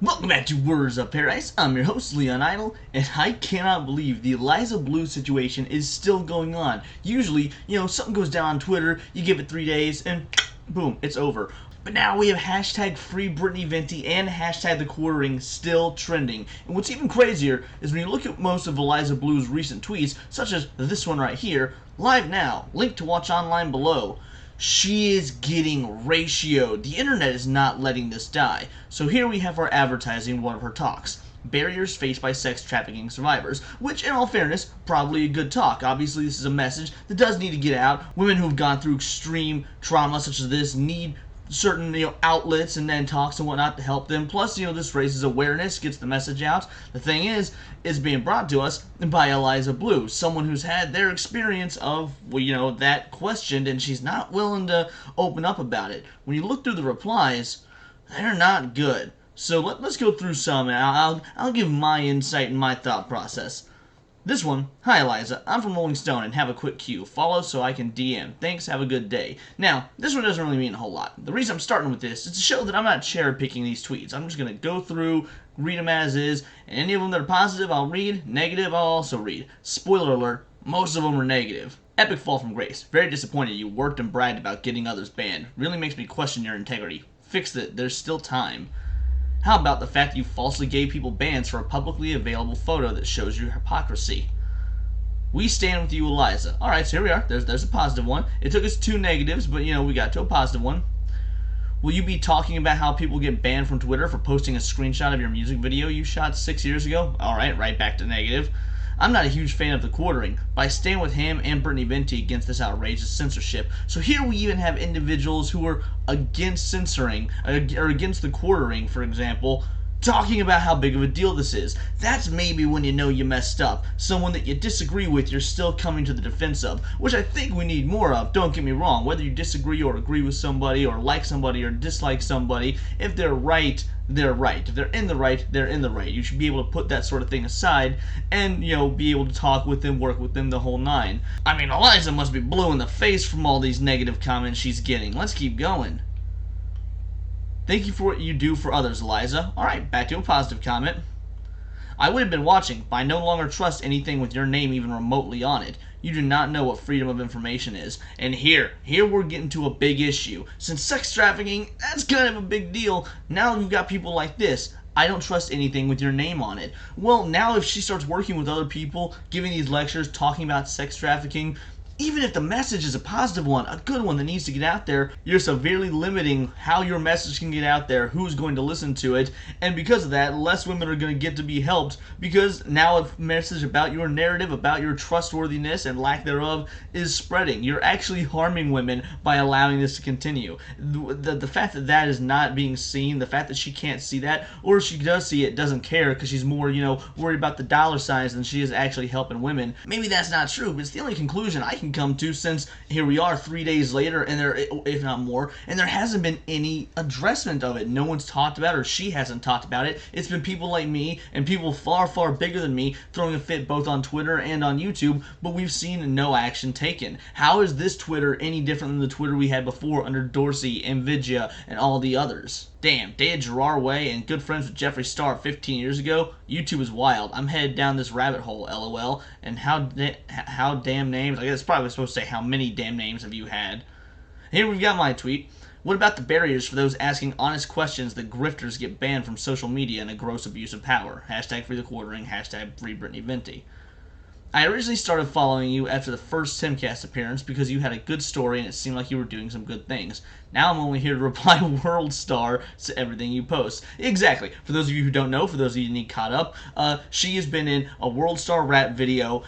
Welcome back to Words of Paradise. I'm your host, Leon Idle, and I cannot believe the Eliza Bleu situation is still going on. Usually, something goes down on Twitter, you give it 3 days, and boom, it's over. But now we have hashtag Free Britney Venti and hashtag The Quartering still trending. And what's even crazier is when you look at most of Eliza Bleu's recent tweets, such as this one right here, live now, link to watch online below. She is getting ratioed. The internet is not letting this die. So here we have her advertising one of her talks. Barriers faced by sex trafficking survivors, which in all fairness, probably a good talk. Obviously this is a message that does need to get out. Women who've gone through extreme trauma such as this need certain outlets and then talks and whatnot to help them. Plus, this raises awareness, gets the message out. The thing is being brought to us by Eliza Bleu, someone who's had their experience of that questioned, and she's not willing to open up about it. When you look through the replies, they're not good. So let's go through some, and I'll give my insight and my thought process. This one, hi Eliza, I'm from Rolling Stone and have a quick queue. Follow so I can DM. Thanks, have a good day. Now, this one doesn't really mean a whole lot. The reason I'm starting with this is to show that I'm not cherry picking these tweets. I'm just going to go through, read them as is, and any of them that are positive I'll read, negative I'll also read. Spoiler alert, most of them are negative. Epic fall from grace. Very disappointed you worked and bragged about getting others banned. Really makes me question your integrity. Fix it, there's still time. How about the fact that you falsely gave people bans for a publicly available photo that shows your hypocrisy? We stand with you, Eliza. Alright, so here we are. There's a positive one. It took us 2 negatives, but we got to a positive one. Will you be talking about how people get banned from Twitter for posting a screenshot of your music video you shot 6 years ago? Alright, right back to negative. I'm not a huge fan of The Quartering, but I stand with him and Britney Venti against this outrageous censorship. So here we even have individuals who are against censoring, or against The Quartering, for example, talking about how big of a deal this is. That's maybe when you know you messed up. Someone that you disagree with, you're still coming to the defense of, which I think we need more of, don't get me wrong. Whether you disagree or agree with somebody, or like somebody or dislike somebody, if they're right, they're right. If they're in the right, they're in the right. You should be able to put that sort of thing aside and, be able to talk with them, work with them, the whole nine. I mean, Eliza must be blue in the face from all these negative comments she's getting. Let's keep going. Thank you for what you do for others, Eliza. Alright, back to a positive comment. I would have been watching, but I no longer trust anything with your name even remotely on it. You do not know what freedom of information is. And here we're getting to a big issue. Since sex trafficking, that's kind of a big deal, now you've got people like this. I don't trust anything with your name on it. Well, now if she starts working with other people, giving these lectures, talking about sex trafficking, even if the message is a positive one, a good one that needs to get out there, you're severely limiting how your message can get out there, who's going to listen to it, and because of that, less women are going to get to be helped, because now a message about your narrative, about your trustworthiness and lack thereof is spreading. You're actually harming women by allowing this to continue. The fact that that is not being seen, the fact that she can't see that, or if she does see it, doesn't care because she's more, worried about the dollar signs than she is actually helping women. Maybe that's not true, but it's the only conclusion I can come to, since here we are 3 days later, and there, if not more, and there hasn't been any addressment of it. No one's talked about it, or she hasn't talked about it. It's been people like me and people far, far bigger than me throwing a fit both on Twitter and on YouTube, but we've seen no action taken. How is this Twitter any different than the Twitter we had before under Dorsey, Nvidia, and all the others? Damn, dated Gerard Way and good friends with Jeffree Star 15 years ago? YouTube is wild. I'm headed down this rabbit hole, lol. And how damn names? I guess it's probably supposed to say how many damn names have you had. Here we've got my tweet. What about the barriers for those asking honest questions that grifters get banned from social media and a gross abuse of power? Hashtag Free the Quartering, hashtag Free Britney Venti. I originally started following you after the first Timcast appearance because you had a good story and it seemed like you were doing some good things. Now I'm only here to reply World Star to everything you post. Exactly. For those of you who don't know, for those of you who need caught up, she has been in a World Star rap video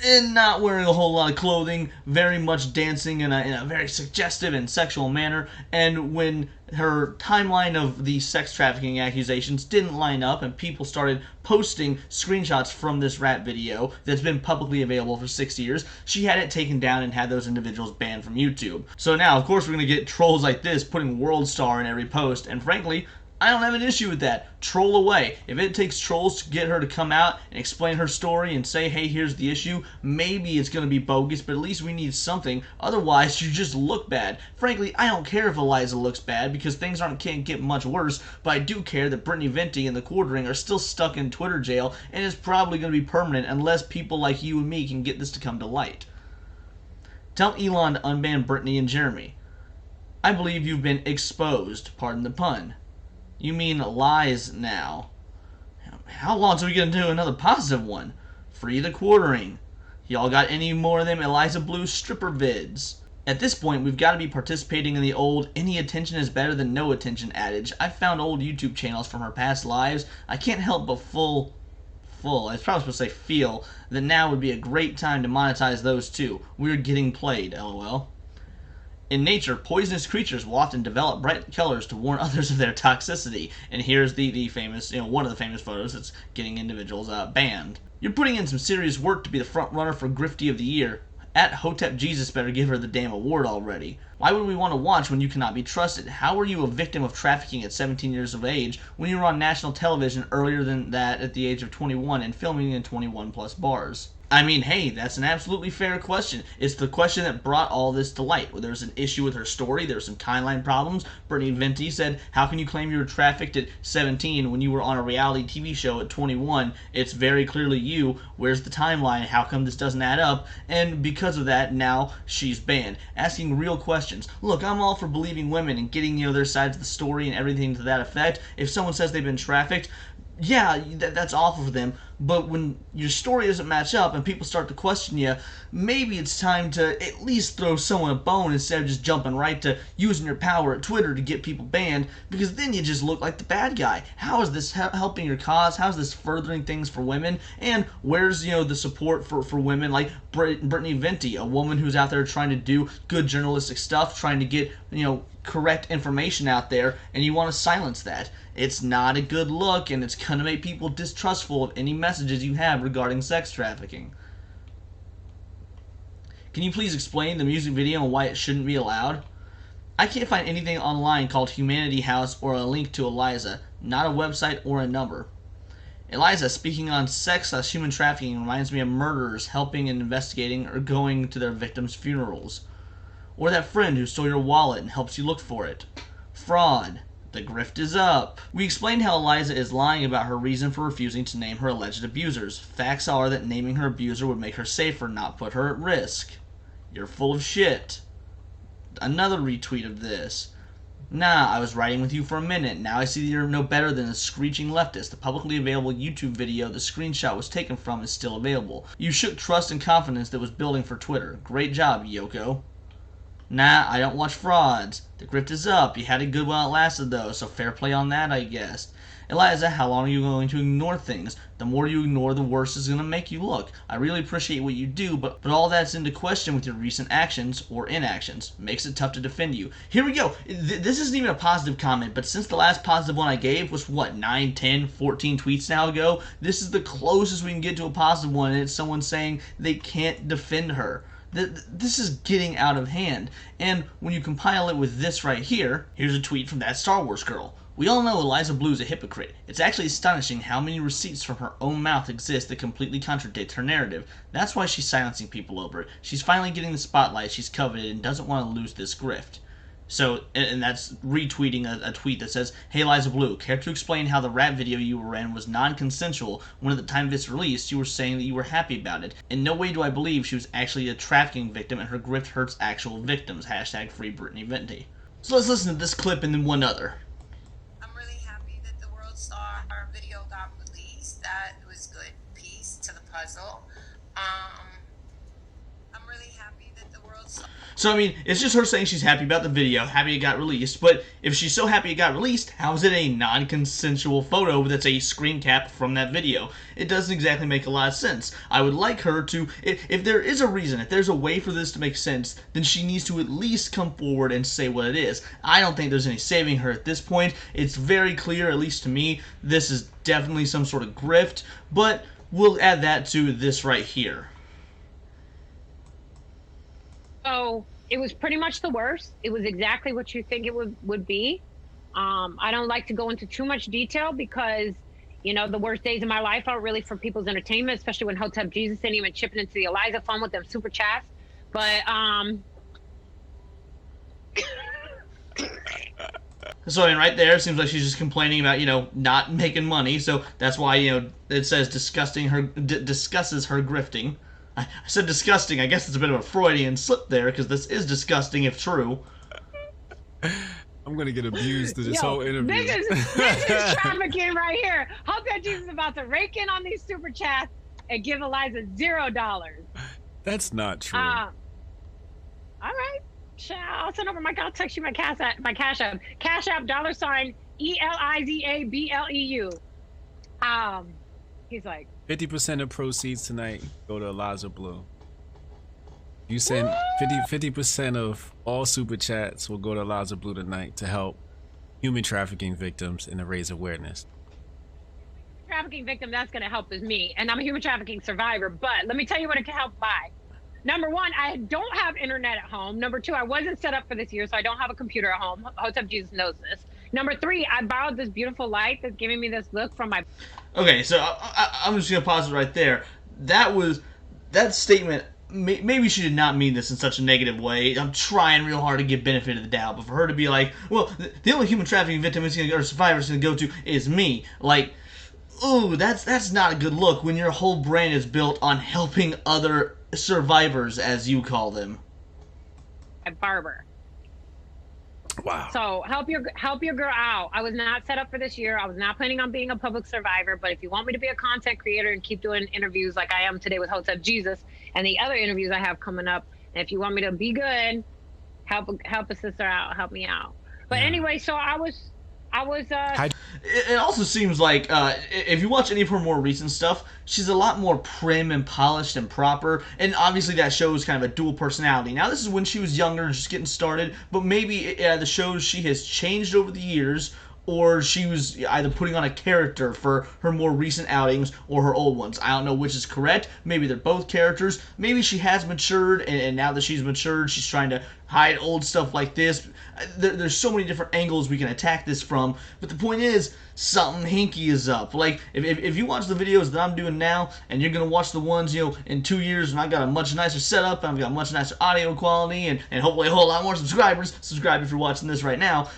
and not wearing a whole lot of clothing, very much dancing in a very suggestive and sexual manner, and when her timeline of the sex trafficking accusations didn't line up and people started posting screenshots from this rap video that's been publicly available for 6 years, she had it taken down and had those individuals banned from YouTube. So now, of course, we're going to get trolls like this putting World Star in every post, and frankly, I don't have an issue with that. Troll away. If it takes trolls to get her to come out and explain her story and say, hey, here's the issue, maybe it's going to be bogus, but at least we need something. Otherwise, you just look bad. Frankly, I don't care if Eliza looks bad because things can't get much worse, but I do care that Brittany Venti and the Quartering are still stuck in Twitter jail, and it's probably going to be permanent unless people like you and me can get this to come to light. Tell Elon to unban Brittany and Jeremy. I believe you've been exposed, pardon the pun. You mean lies now. How long are we going to do another positive one? Free the Quartering. Y'all got any more of them Eliza Bleu stripper vids? At this point, we've got to be participating in the old any attention is better than no attention adage. I've found old YouTube channels from her past lives. I can't help but I was probably supposed to say feel that now would be a great time to monetize those too. We're getting played, lol. In nature, poisonous creatures will often develop bright colors to warn others of their toxicity. And here's the famous, one of the famous photos that's getting individuals banned. You're putting in some serious work to be the front runner for Grifty of the Year. At Hotep Jesus better give her the damn award already. Why would we want to watch when you cannot be trusted? How were you a victim of trafficking at 17 years of age when you were on national television earlier than that at the age of 21 and filming in 21 plus bars? I mean, hey, that's an absolutely fair question. It's the question that brought all this to light. There was an issue with her story. There were some timeline problems. Brittany Venti said, how can you claim you were trafficked at 17 when you were on a reality TV show at 21? It's very clearly you. Where's the timeline? How come this doesn't add up? And because of that, now she's banned. Asking real questions. Look, I'm all for believing women and getting, their sides of the story and everything to that effect. If someone says they've been trafficked, yeah, that's awful for them, but when your story doesn't match up and people start to question you, maybe it's time to at least throw someone a bone instead of just jumping right to using your power at Twitter to get people banned, because then you just look like the bad guy. How is this helping your cause? How is this furthering things for women? And where's, the support for women like Brittany Venti, a woman who's out there trying to do good journalistic stuff, trying to get, correct information out there, and you want to silence that? It's not a good look, and it's going to make people distrustful of any messages you have regarding sex trafficking. Can you please explain the music video and why it shouldn't be allowed? I can't find anything online called Humanity House or a link to Eliza, not a website or a number. Eliza speaking on sex/human trafficking reminds me of murderers helping and investigating or going to their victims' funerals. Or that friend who stole your wallet and helps you look for it. Fraud. The grift is up. We explained how Eliza is lying about her reason for refusing to name her alleged abusers. Facts are that naming her abuser would make her safer, not put her at risk. You're full of shit. Another retweet of this. Nah, I was riding with you for a minute. Now I see that you're no better than a screeching leftist. The publicly available YouTube video the screenshot was taken from is still available. You shook trust and confidence that was building for Twitter. Great job, Yoko. Nah, I don't watch frauds. The grift is up. You had it good while it lasted, though, so fair play on that, I guess. Eliza, how long are you going to ignore things? The more you ignore, the worse it's going to make you look. I really appreciate what you do, but all that's into question with your recent actions or inactions. Makes it tough to defend you. Here we go. This isn't even a positive comment, but since the last positive one I gave was, 9, 10, 14 tweets now ago, this is the closest we can get to a positive one, and it's someone saying they can't defend her. This is getting out of hand. And when you compile it with this right here, here's a tweet from that Star Wars girl. We all know Eliza Bleu is a hypocrite. It's actually astonishing how many receipts from her own mouth exist that completely contradict her narrative. That's why she's silencing people over it. She's finally getting the spotlight she's coveted and doesn't want to lose this grift. So, and that's retweeting a tweet that says, hey Eliza Bleu, care to explain how the rap video you were in was non-consensual when at the time of its release you were saying that you were happy about it? In no way do I believe she was actually a trafficking victim and her grift hurts actual victims. Hashtag free Brittany Venti. So let's listen to this clip and then one other. I'm really happy that the world saw our video got released. That was a good piece to the puzzle. I'm really happy that the world saw. So, I mean, it's just her saying she's happy about the video, happy it got released, but if she's so happy it got released, how is it a non-consensual photo that's a screen cap from that video? It doesn't exactly make a lot of sense. I would like her to, if there is a reason, if there's a way for this to make sense, then she needs to at least come forward and say what it is. I don't think there's any saving her at this point. It's very clear, at least to me, this is definitely some sort of grift, but we'll add that to this right here. So it was pretty much the worst. It was exactly what you think it would be. I don't like to go into too much detail because, you know, the worst days of my life are really for people's entertainment, especially when Hotep Jesus ain't even chipping into the Eliza fund with them super chats. But So I mean, right there, it seems like she's just complaining about, you know, not making money. So that's why, you know, it says disgusses her grifting. I said disgusting. I guess it's a bit of a Freudian slip there because this is disgusting if true. I'm gonna get abused through this whole interview. This is trafficking right here. Hope that Jesus is about to rake in on these super chats and give Eliza $0. That's not true. All right. I'll send over I'll text you my cash app. Cash app $ELIZABLEU. He's like 50% of proceeds tonight go to Eliza Bleu. You send 50% of all super chats will go to Eliza Bleu tonight to help human trafficking victims and to raise awareness. Trafficking victim that's going to help is me, and I'm a human trafficking survivor. But let me tell you what it can help by. Number one, I don't have internet at home. Number two, I wasn't set up for this year, so I don't have a computer at home. Hotep Jesus knows this. Number three, I borrowed this beautiful light that's giving me this look from my... Okay, so I'm just going to pause it right there. That statement, maybe she did not mean this in such a negative way. I'm trying real hard to give benefit of the doubt, but for her to be like, well, the only human trafficking victim or survivor is going to go to is me. Like, ooh, that's not a good look when your whole brand is built on helping other survivors, as you call them. Barber. Wow. So help your girl out. I was not set up for this year. I was not planning on being a public survivor, but if you want me to be a content creator and keep doing interviews like I am today with Hotep Jesus and the other interviews I have coming up, and if you want me to be good, help a sister out, help me out. But anyway, so I was it also seems like if you watch any of her more recent stuff, she's a lot more prim and polished and proper, and obviously that shows kind of a dual personality. Now this is when she was younger and just getting started, but maybe the shows she has changed over the years, or she was either putting on a character for her more recent outings or her old ones. I don't know which is correct. Maybe they're both characters. Maybe she has matured, and now that she's matured, she's trying to hide old stuff like this. There's so many different angles we can attack this from, but the point is, something hinky is up. Like, if you watch the videos that I'm doing now, and you're going to watch the ones, you know, in 2 years when I've got a much nicer setup, and I've got much nicer audio quality, and hopefully a whole lot more subscribers, subscribe if you're watching this right now,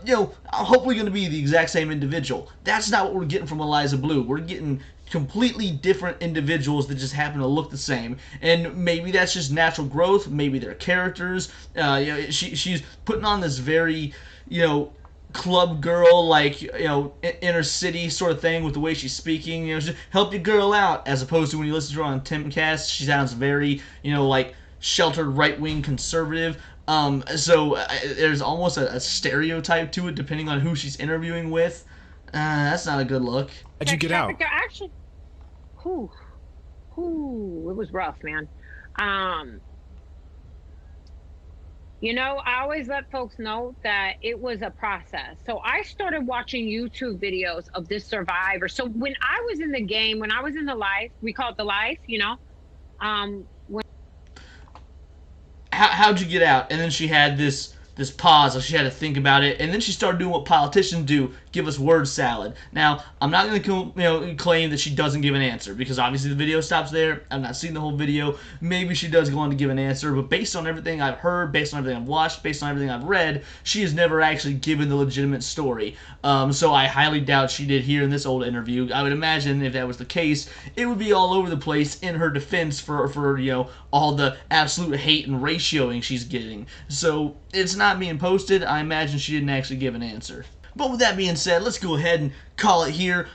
you know, I'm hopefully going to be the exact same individual. That's not what we're getting from Eliza Bleu. We're getting completely different individuals that just happen to look the same, and maybe that's just natural growth. Maybe they're characters. You know, she's putting on this very, you know, club girl, like, you know, inner city sort of thing with the way she's speaking. You know, just help your girl out, as opposed to when you listen to her on Timcast, she sounds very, you know, like sheltered right-wing conservative. So there's almost a stereotype to it depending on who she's interviewing with. That's not a good look. How'd you get out? Actually, it was rough, man. You know, I always let folks know that it was a process. So I started watching YouTube videos of this survivor. So when I was in the game, when I was in the life, we call it the life, you know. How'd you get out? And then she had this pause, so she had to think about it, and then she started doing what politicians do, give us word salad. Now, I'm not going to claim that she doesn't give an answer, because obviously the video stops there. I've not seen the whole video. Maybe she does go on to give an answer, but based on everything I've heard, based on everything I've watched, based on everything I've read, she has never actually given the legitimate story. So I highly doubt she did here in this old interview. I would imagine if that was the case, it would be all over the place in her defense for you know, all the absolute hate and ratioing she's getting. So it's not being posted. I imagine she didn't actually give an answer. But with that being said, let's go ahead and call it here.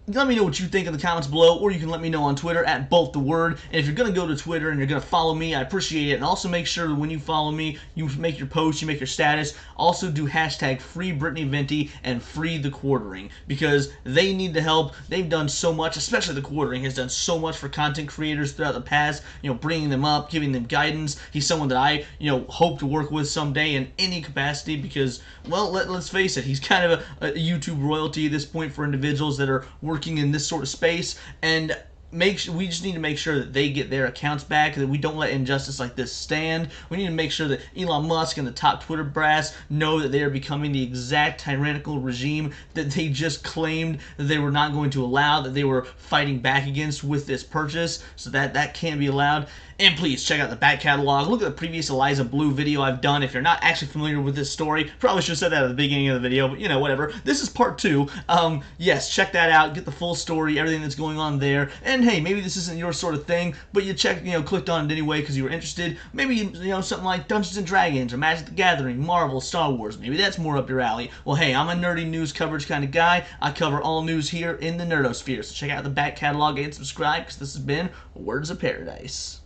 Let me know what you think in the comments below, or you can let me know on Twitter at @BothTheWord. And if you're going to go to Twitter and you're going to follow me, I appreciate it. And also make sure that when you follow me, you make your post, you make your status. Also do hashtag #FreeBrittanyVenti and #FreeTheQuartering, because they need the help. They've done so much, especially the Quartering has done so much for content creators throughout the past, you know, bringing them up, giving them guidance. He's someone that I, you know, hope to work with someday in any capacity, because, well, let's face it, he's kind of a YouTube royalty at this point for individuals that are working in this sort of space. And we just need to make sure that they get their accounts back, that we don't let injustice like this stand. We need to make sure that Elon Musk and the top Twitter brass know that they are becoming the exact tyrannical regime that they just claimed that they were not going to allow, that they were fighting back against with this purchase, so that can't be allowed. And please check out the back catalog. Look at the previous Eliza Bleu video I've done. If you're not actually familiar with this story, probably should have said that at the beginning of the video, but you know, whatever. This is part 2. Yes, check that out. Get the full story, everything that's going on there. And hey, maybe this isn't your sort of thing, but you clicked on it anyway because you were interested. Maybe, something like Dungeons and Dragons or Magic the Gathering, Marvel, Star Wars. Maybe that's more up your alley. Well, hey, I'm a nerdy news coverage kind of guy. I cover all news here in the nerdosphere. So check out the back catalog and subscribe, because this has been Words of Paradise.